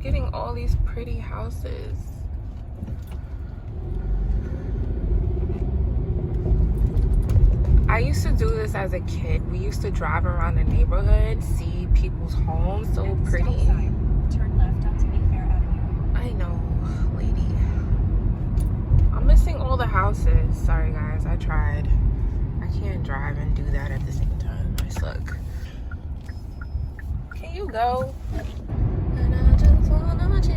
getting all these pretty houses. I used to do this as a kid. We used to drive around the neighborhood, see people's homes, so pretty. Turn left onto Mayfair Avenue. I know, lady. I'm missing all the houses. Sorry guys, I tried. I can't drive and do that at the same time. I suck. Can you go? And I just wanna choose.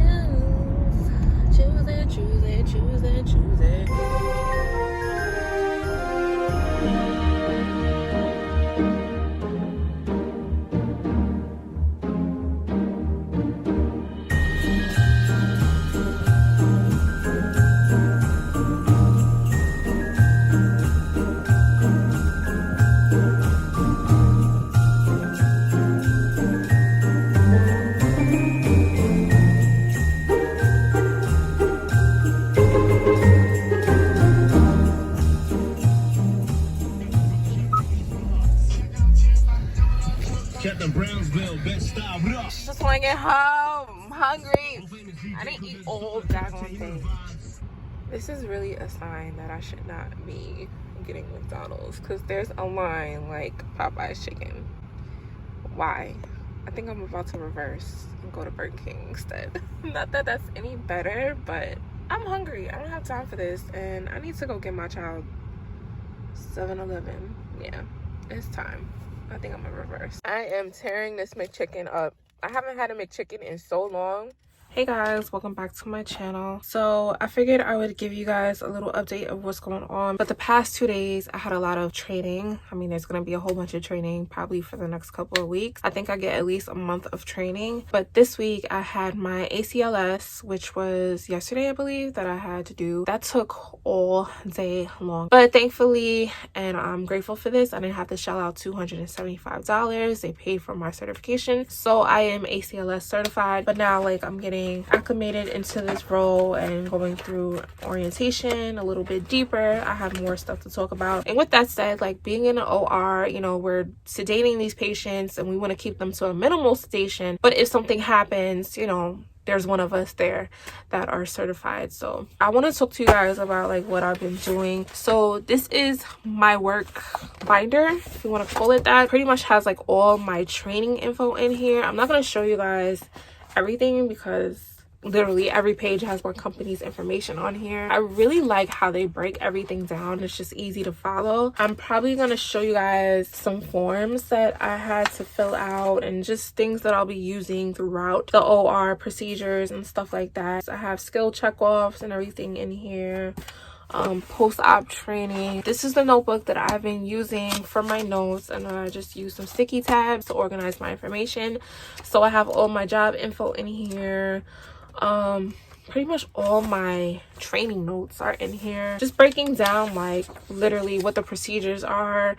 Choose it, choose it, choose it, choose it. Just want to get home. I'm hungry. I didn't eat all daggone thing. This is really a sign that I should not be getting McDonald's because there's a line like Popeye's chicken. Why? I think I'm about to reverse and go to Burger King instead. Not that that's any better, but I'm hungry. I don't have time for this, and I need to go get my child 7-Eleven. Yeah, it's time. I think I'm gonna reverse. I am tearing this McChicken up. I haven't had a McChicken in so long. Hey guys, welcome back to my channel. So I figured I would give you guys a little update of what's going on. But the past 2 days I had a lot of training. I mean, there's gonna be a whole bunch of training probably for the next couple of weeks. I think I get at least a month of training. But this week I had my ACLS, which was yesterday I believe, that I had to do. That took all day long. But thankfully, and I'm grateful for this, I didn't have to shell out $275. They paid for my certification. So I am ACLS certified. But now like I'm getting acclimated into this role and going through orientation a little bit deeper. I have more stuff to talk about. And with that said, like being in an OR, you know, we're sedating these patients and we want to keep them to a minimal sedation. But if something happens, you know, there's one of us there that are certified. So I want to talk to you guys about like what I've been doing. So this is my work binder, if you want to call it that. Pretty much has like all my training info in here. I'm not going to show you guys everything because literally every page has my company's information on here. I really like how they break everything down. It's just easy to follow. I'm probably going to show you guys some forms that I had to fill out and just things that I'll be using throughout the OR procedures and stuff like that. I have skill checkoffs and everything in here. Post-op training. This is the notebook that I've been using for my notes, and I just use some sticky tabs to organize my information. So I have all my job info in here. Pretty much all my training notes are in here, just breaking down like literally what the procedures are,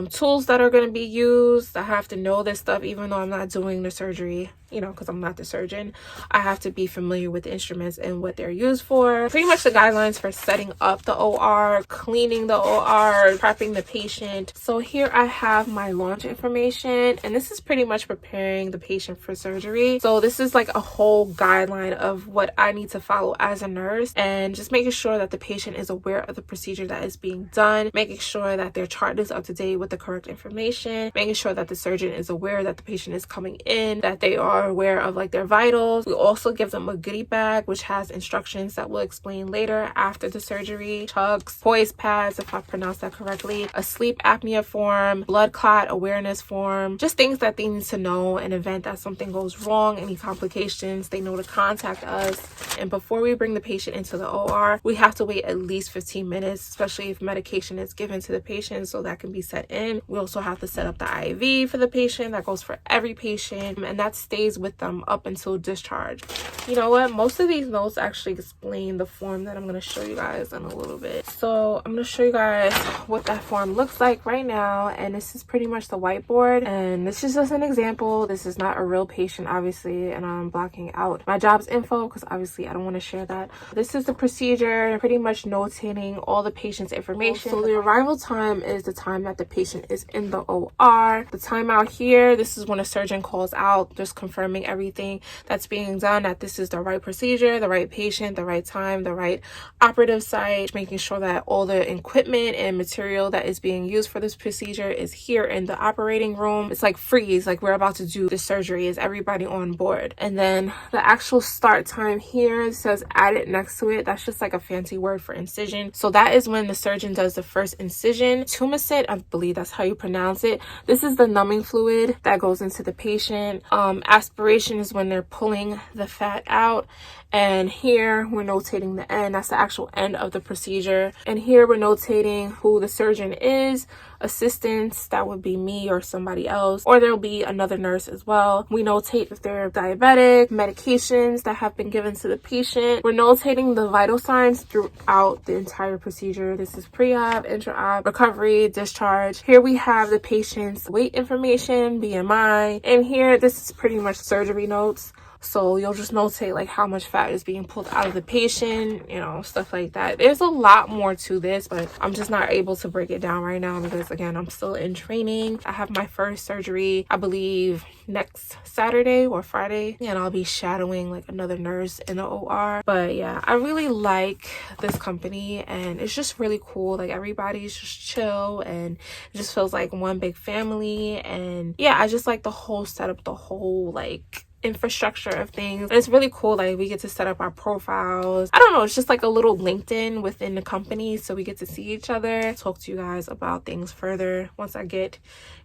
tools that are going to be used. I have to know this stuff even though I'm not doing the surgery, you know, because I'm not the surgeon. I have to be familiar with the instruments and what they're used for. Pretty much the guidelines for setting up the OR, cleaning the OR, prepping the patient. So here I have my launch information, and this is pretty much preparing the patient for surgery. So this is like a whole guideline of what I need to follow as a nurse, and just making sure that the patient is aware of the procedure that is being done, making sure that their chart is up to date with the correct information, making sure that the surgeon is aware that the patient is coming in, that they are aware of like their vitals. We also give them a goodie bag which has instructions that we'll explain later after the surgery, chucks, poise pads if I pronounced that correctly, a sleep apnea form, blood clot awareness form, just things that they need to know in event that something goes wrong, any complications, they know to contact us. And before we bring the patient into the OR, we have to wait at least 15 minutes, especially if medication is given to the patient, so that can be set in. We also have to set up the IV for the patient. That goes for every patient, and that stays with them up until discharge. You know what? Most of these notes actually explain the form that I'm going to show you guys in a little bit. So I'm going to show you guys what that form looks like right now, and this is pretty much the whiteboard, and this is just an example. This is not a real patient, obviously, and I'm blocking out my jobs info because obviously I don't want to share that. This is the procedure, pretty much notating all the patient's information. So the arrival time is the time that the patient is in the OR. The time out here, this is when a surgeon calls out, just confirming everything that's being done, that this is the right procedure, the right patient, the right time, the right operative site, making sure that all the equipment and material that is being used for this procedure is here in the operating room. It's like freeze, like we're about to do the surgery. Is everybody on board? And then the actual start time here says added next to it. That's just like a fancy word for incision. So that is when the surgeon does the first incision. Tumescent, I believe that's how you pronounce it. This is the numbing fluid that goes into the patient. Aspiration is when they're pulling the fat out. And here we're notating the end. That's the actual end of the procedure. And here we're notating who the surgeon is, assistants, that would be me or somebody else, or there'll be another nurse as well. We notate if they're diabetic, medications that have been given to the patient. We're notating the vital signs throughout the entire procedure. This is pre-op, intra-op, recovery, discharge. Here we have the patient's weight information, BMI, and here this is pretty much surgery notes. So you'll just notate like how much fat is being pulled out of the patient, you know, stuff like that. There's a lot more to this, but I'm just not able to break it down right now because, again, I'm still in training. I have my first surgery, I believe, next Saturday or Friday, and I'll be shadowing like another nurse in the OR. But yeah, I really like this company, and it's just really cool. Like, everybody's just chill, and it just feels like one big family. And yeah, I just like the whole setup, the whole like infrastructure of things. And it's really cool. Like, we get to set up our profiles. I don't know, it's just like a little LinkedIn within the company, so we get to see each other, talk to you guys about things further once I get,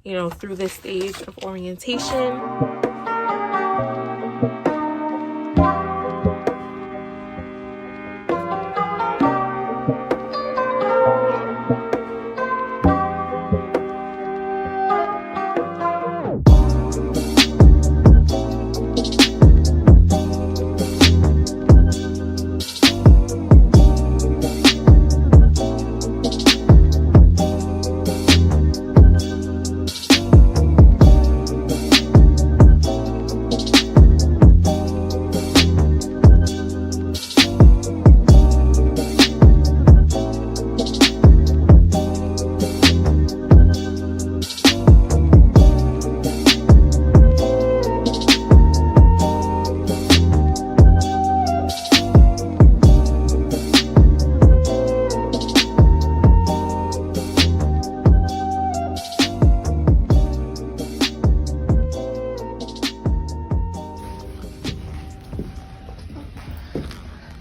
you know, through this stage of orientation.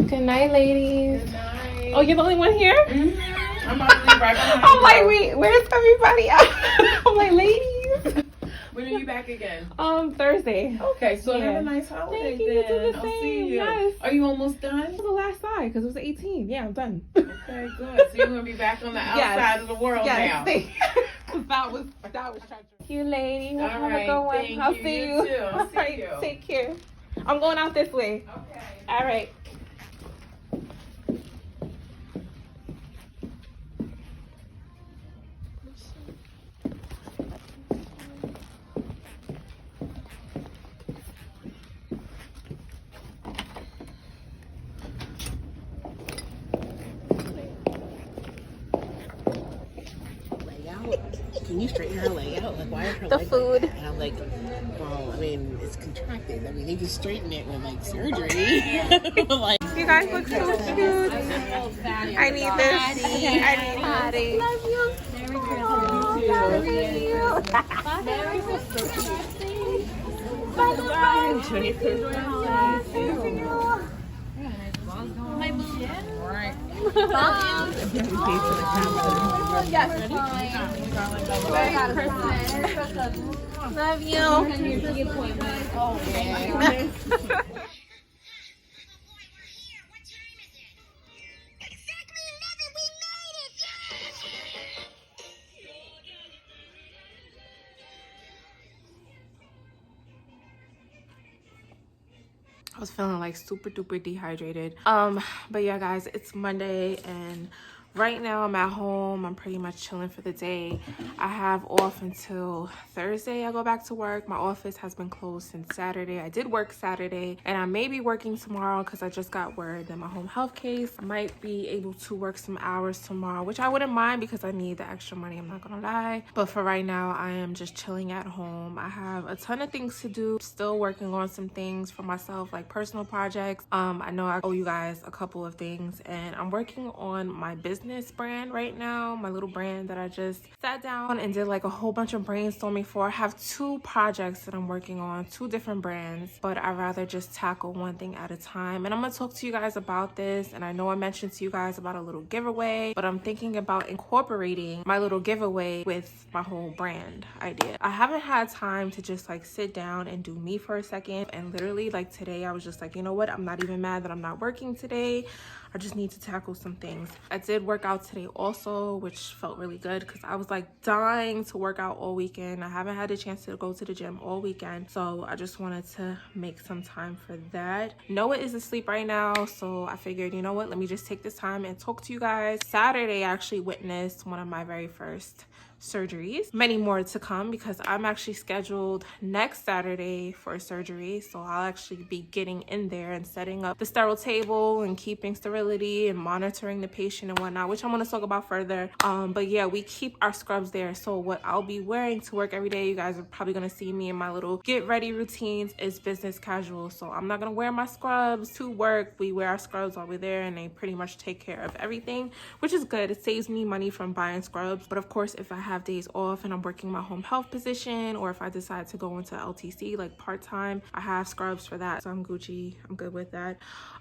Good night, ladies. Good night. Oh, you're the only one here? Mm-hmm. I'm about to leave right behind I'm you. like, wait, where's everybody at? I'm like, ladies. When are you back again? Thursday. Okay, so Yeah. have a nice holiday. Thank you. You do then. the I'll see same. you. Yes. Are you almost done? This was the last side because it was 18. Yeah, I'm done. Okay, good. So you're gonna be back on the outside of the world now. Because that was treacherous. You lady, we'll have a good one. Thank I'll you. see You you. too. All See right, you. take care. I'm going out this way. Okay. All right. Can you straighten her leg out? Like, why is her The leg food. Like that? And I'm like, well, I mean, it's contracted. I mean, they just straighten it with like surgery. Like, You guys look so cute. I need this. I need Patty. Love you. Merry Christmas. Merry Christmas. My boo. Right. Yes. Merry Christmas. Love you. Oh, I was feeling like super duper dehydrated. But yeah, guys, it's Monday and Right now I'm at home. I'm pretty much chilling for the day. I have off until Thursday. I go back to work. My office has been closed since Saturday. I did work Saturday, and I may be working tomorrow because I just got word that my home health case, I might be able to work some hours tomorrow, which I wouldn't mind because I need the extra money, I'm not gonna lie. But for right now, I am just chilling at home. I have a ton of things to do. Still working on some things for myself, like personal projects. I know I owe you guys a couple of things, and I'm working on my business brand right now, my little brand that I just sat down and did like a whole bunch of brainstorming for. I have 2 projects that I'm working on, 2 different brands, but I'd rather just tackle one thing at a time. And I'm gonna talk to you guys about this, and I know I mentioned to you guys about a little giveaway, but I'm thinking about incorporating my little giveaway with my whole brand idea. I haven't had time to just like sit down and do me for a second, and literally like today I was just like, you know what, I'm not even mad that I'm not working today. I just need to tackle some things. I did work out today also, which felt really good because I was like dying to work out all weekend. I haven't had a chance to go to the gym all weekend, so I just wanted to make some time for that. Noah is asleep right now, so I figured, you know what, let me just take this time and talk to you guys. Saturday, I actually witnessed one of my very first surgeries. Many more to come because I'm actually scheduled next Saturday for surgery, so I'll actually be getting in there and setting up the sterile table and keeping sterility and monitoring the patient and whatnot, which I'm going to talk about further. But yeah, we keep our scrubs there, so what I'll be wearing to work every day, you guys are probably going to see me in my little get ready routines, is business casual. So I'm not going to wear my scrubs to work. We wear our scrubs while we're there, and they pretty much take care of everything, which is good. It saves me money from buying scrubs. But of course, if I have days off and I'm working my home health position, or if I decide to go into LTC like part-time, I have scrubs for that, so I'm Gucci. I'm good with that.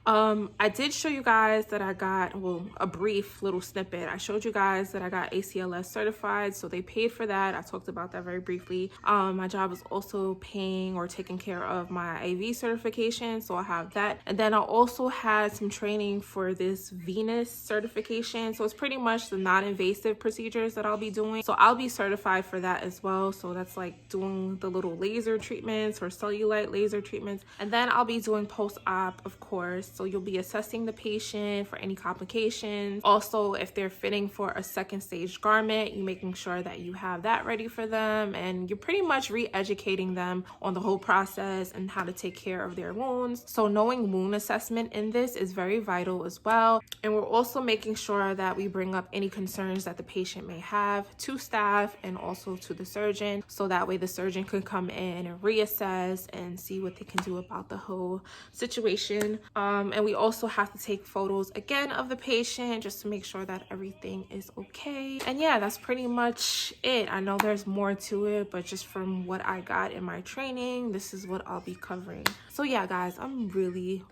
I did show you guys that I got, well, a brief little snippet. I showed you guys that I got ACLS certified, so they paid for that. I talked about that very briefly. My job is also paying or taking care of my AV certification, so I have that. And then I also had some training for this venous certification, so it's pretty much the non-invasive procedures that I'll be doing. So I'll be certified for that as well. So that's like doing the little laser treatments or cellulite laser treatments. And then I'll be doing post-op, of course. So you'll be assessing the patient for any complications. Also, if they're fitting for a second stage garment, you're making sure that you have that ready for them. And you're pretty much re-educating them on the whole process and how to take care of their wounds. So knowing wound assessment in this is very vital as well. And we're also making sure that we bring up any concerns that the patient may have to staff and also to the surgeon. So that way the surgeon can come in and reassess and see what they can do about the whole situation. And we also have to take photos again of the patient just to make sure that everything is okay. And yeah, that's pretty much it. I know there's more to it, but just from what I got in my training, this is what I'll be covering. So yeah, guys, I'm really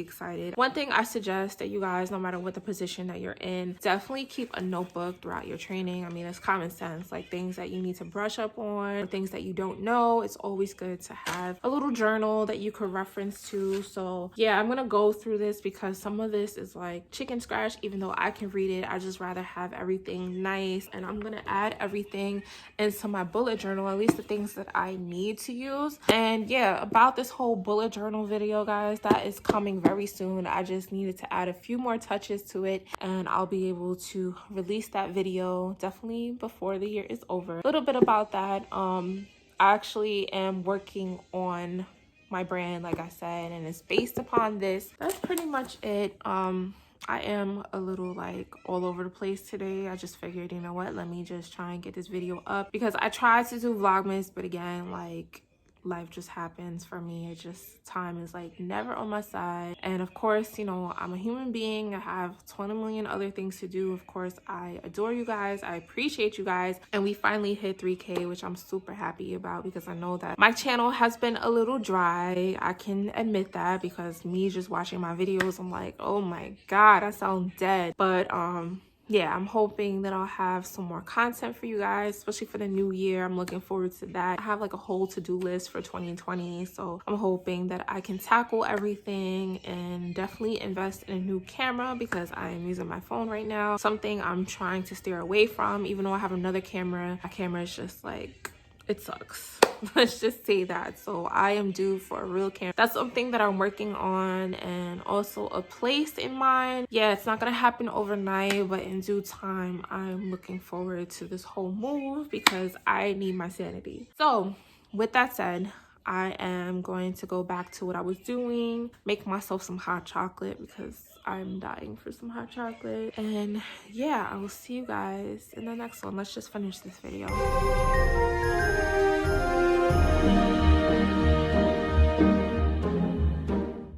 excited. One thing I suggest that you guys, no matter what the position that you're in, definitely keep a notebook throughout your training. I mean, it's common sense, like things that you need to brush up on, or things that you don't know. It's always good to have a little journal that you could reference to. So yeah, I'm gonna go through this because some of this is like chicken scratch. Even though I can read it, I just rather have everything nice, and I'm gonna add everything into my bullet journal, at least the things that I need to use. And yeah, about this whole bullet journal video, guys, that is coming very soon. I just needed to add a few more touches to it, and I'll be able to release that video definitely before the year is over. A little bit about that. I actually am working on my brand, like I said, and it's based upon this. That's pretty much it. I am a little like all over the place today. I just figured, you know what, let me just try and get this video up because I tried to do Vlogmas, but again, like life just happens for me. It just, time is like never on my side. And of course, you know, I'm a human being. I have 20 million other things to do. Of course, I adore you guys. I appreciate you guys. And we finally hit 3K, which I'm super happy about because I know that my channel has been a little dry. I can admit that because me just watching my videos, I'm like, oh my God, I sound dead. But yeah, I'm hoping that I'll have some more content for you guys, especially for the new year. I'm looking forward to that. I have like a whole to-do list for 2020, so I'm hoping that I can tackle everything and definitely invest in a new camera because I am using my phone right now. Something I'm trying to steer away from, even though I have another camera. My camera is just like it sucks. Let's just say that. So I am due for a real camera. That's something that I'm working on, and also a place in mind. Yeah, it's not gonna happen overnight, but in due time, I'm looking forward to this whole move because I need my sanity. So with that said, I am going to go back to what I was doing, make myself some hot chocolate because I'm dying for some hot chocolate. And yeah, I will see you guys in the next one. Let's just finish this video.